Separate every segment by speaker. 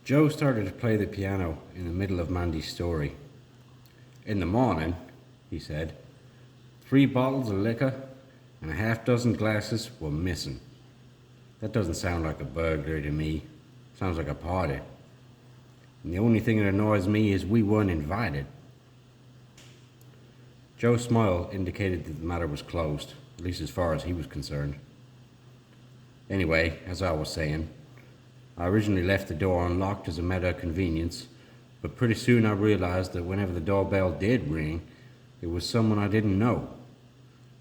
Speaker 1: Joe started to play the piano in the middle of Mandy's story. In the morning, he said, 3 bottles of liquor and a half dozen glasses were missing. That doesn't sound like a burglary to me. Sounds like a party. And the only thing that annoys me is we weren't invited. Joe's smile indicated that the matter was closed, at least as far as he was concerned. Anyway, as I was saying, I originally left the door unlocked as a matter of convenience, but pretty soon I realized that whenever the doorbell did ring, it was someone I didn't know.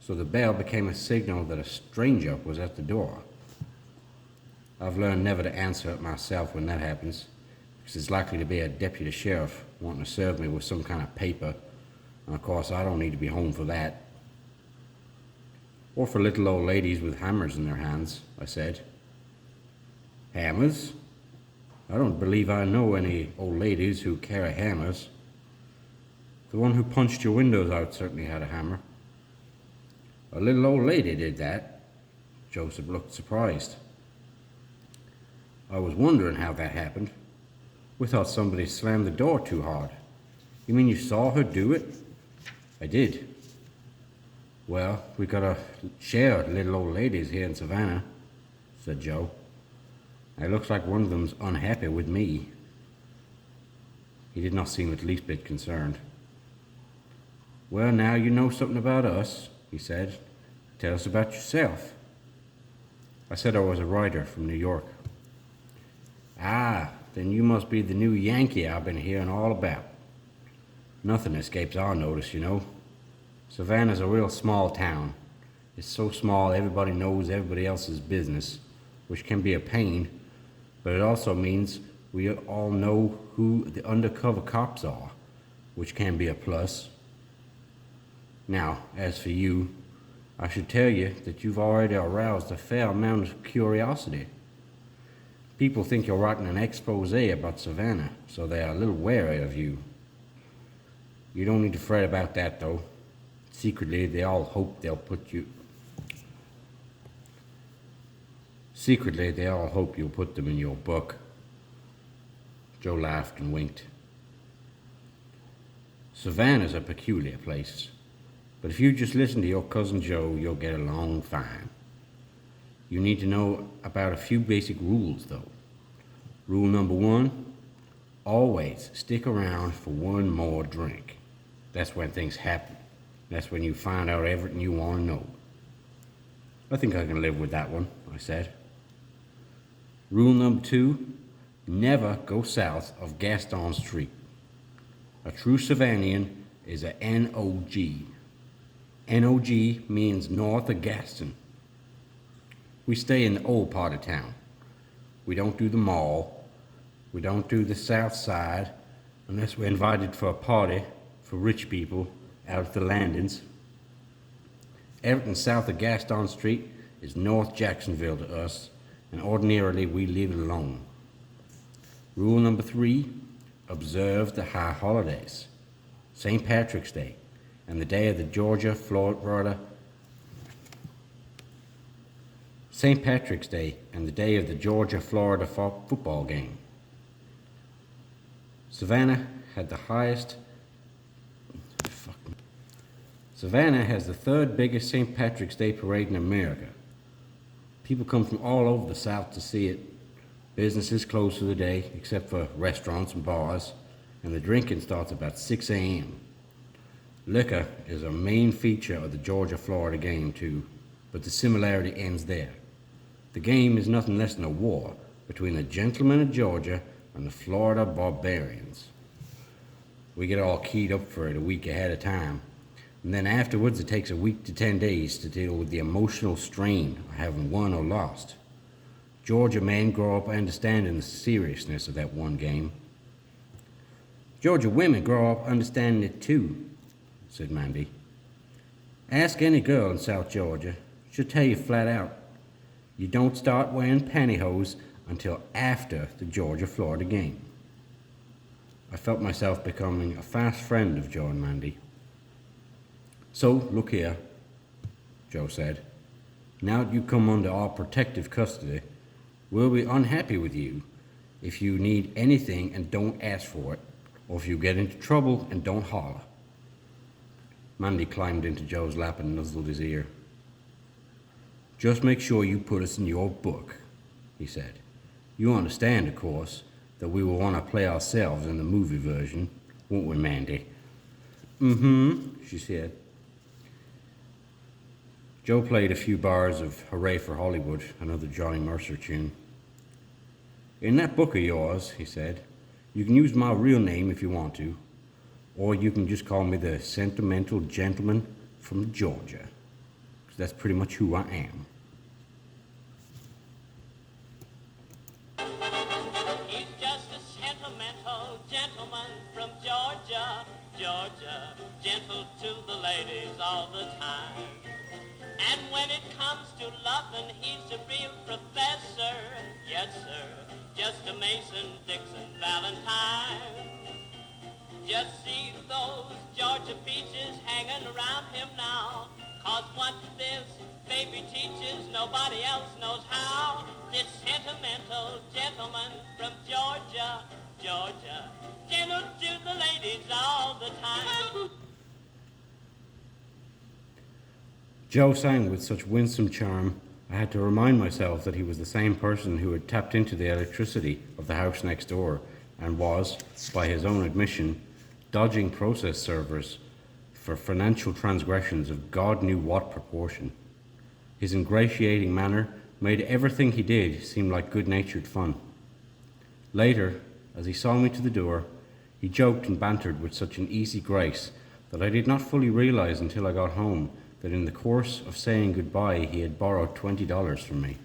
Speaker 1: So the bell became a signal that a stranger was at the door. I've learned never to answer it myself when that happens, because it's likely to be a deputy sheriff wanting to serve me with some kind of paper, and of course I don't need to be home for that. Or for little old ladies with hammers in their hands, I said. Hammers? I don't believe I know any old ladies who carry hammers. The one who punched your windows out certainly had a hammer. A little old lady did that. Joseph looked surprised. I was wondering how that happened. We thought somebody slammed the door too hard. You mean you saw her do it? I did. Well, we got a share of little old ladies here in Savannah, said Joe. It looks like one of them's unhappy with me. He did not seem the least bit concerned. Well, now you know something about us, he said. Tell us about yourself. I said I was a writer from New York. Ah, then you must be the new Yankee I've been hearing all about. Nothing escapes our notice, you know. Savannah's a real small town. It's so small everybody knows everybody else's business, which can be a pain, but it also means we all know who the undercover cops are, which can be a plus. Now, as for you, I should tell you that you've already aroused a fair amount of curiosity. People think you're writing an expose about Savannah, so they are a little wary of you. You don't need to fret about that, though. Secretly, they all hope you'll put them in your book. Joe laughed and winked. Savannah's a peculiar place, but if you just listen to your cousin Joe, you'll get along fine. You need to know about a few basic rules, though. Rule number 1, always stick around for one more drink. That's when things happen. That's when you find out everything you want to know. I think I can live with that one, I said. Rule number 2, never go south of Gaston Street. A true Savannian is a NOG. NOG means north of Gaston. We stay in the old part of town. We don't do the mall. We don't do the south side unless we're invited for a party for rich people out at the landings. Everything south of Gaston Street is North Jacksonville to us, and ordinarily we leave it alone. Rule number 3, observe the high holidays. St. Patrick's Day and the day of the St. Patrick's Day and the day of the Georgia-Florida football game. Savannah has the third biggest St. Patrick's Day parade in America. People come from all over the South to see it. Businesses close for the day, except for restaurants and bars, and the drinking starts about 6 a.m. Liquor is a main feature of the Georgia-Florida game, too, but the similarity ends there. The game is nothing less than a war between the gentlemen of Georgia and the Florida barbarians. We get all keyed up for it a week ahead of time, and then afterwards it takes a week to 10 days to deal with the emotional strain of having won or lost. Georgia men grow up understanding the seriousness of that one game. Georgia women grow up understanding it too, said Mandy. Ask any girl in South Georgia. She'll tell you flat out. You don't start wearing pantyhose until after the Georgia-Florida game. I felt myself becoming a fast friend of Joe and Mandy. So, look here, Joe said. Now that you come under our protective custody, we'll be unhappy with you if you need anything and don't ask for it, or if you get into trouble and don't holler. Mandy climbed into Joe's lap and nuzzled his ear. Just make sure you put us in your book, he said. You understand, of course, that we will want to play ourselves in the movie version, won't we, Mandy? Mm-hmm, she said. Joe played a few bars of Hooray for Hollywood, another Johnny Mercer tune. In that book of yours, he said, you can use my real name if you want to, or you can just call me the sentimental gentleman from Georgia, because that's pretty much who I am.
Speaker 2: He's just a sentimental gentleman from Georgia, Georgia, gentle to the ladies all the time. And when it comes to loving, he's a real professor, yes sir, just a Mason-Dixon Valentine. Just see those Georgia peaches hanging around him now, 'cause what this baby teaches, nobody else knows how. This sentimental gentleman from Georgia, Georgia, gentle to the ladies all the time.
Speaker 1: Joe sang with such winsome charm, I had to remind myself that he was the same person who had tapped into the electricity of the house next door and was, by his own admission, dodging process servers for financial transgressions of God knew what proportion. His ingratiating manner made everything he did seem like good-natured fun. Later, as he saw me to the door, he joked and bantered with such an easy grace that I did not fully realize until I got home that in the course of saying goodbye he had borrowed $20 from me.